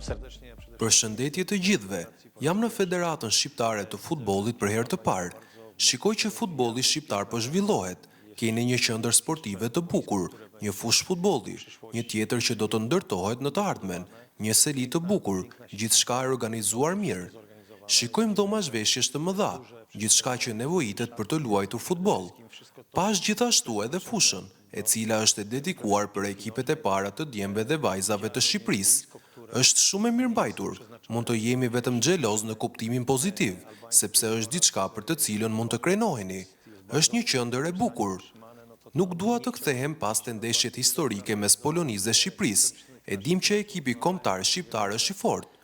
Përshëndetje të gjithëve, jam në Federatën Shqiptare të Futbollit për herë të parë. Shikoj që futbolli shqiptar po zhvillohet. Keni një qendër sportive të bukur, një fushë futbolli, një tjetër që do të ndërtohet në të ardhmen, një seli të bukur, gjithçka e organizuar mirë. Shikojmë dhoma zhveshjesh të mëdha, gjithçka që nevojitet për të luajtur futboll. Pash gjithashtu edhe fushën, e cila është e dedikuar për ekipet e para të djemve dhe vajzave të Shqipërisë. Është shumë e mirëmbajtur, mund të jemi vetëm xheloz në kuptimin pozitiv, sepse është diçka për të cilën mund të krenoheni. Është një qendër e bukur. Nuk dua të kthehem pas të ndeshjet historike mes Polonisë dhe Shqipërisë. E dim që ekipi kombëtar shqiptar është i fortë.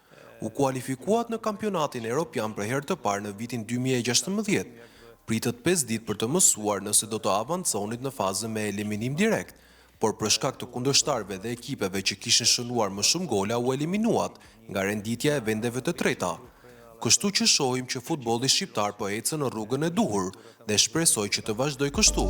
U kualifikuat në kampionatin evropian për herë të parë në vitin 2016. Pritet 5 ditë për të mësuar nëse do të avanconit në fazën me eliminim direkt, por për shkak të kundërshtarëve dhe ekipeve që kishin shënuar më shumë gola u eliminuat nga renditja e vendeve të treta. Kështu që shohim që futbolli shqiptar po ecën në rrugën e duhur dhe shpresoj që të vazhdoj kështu.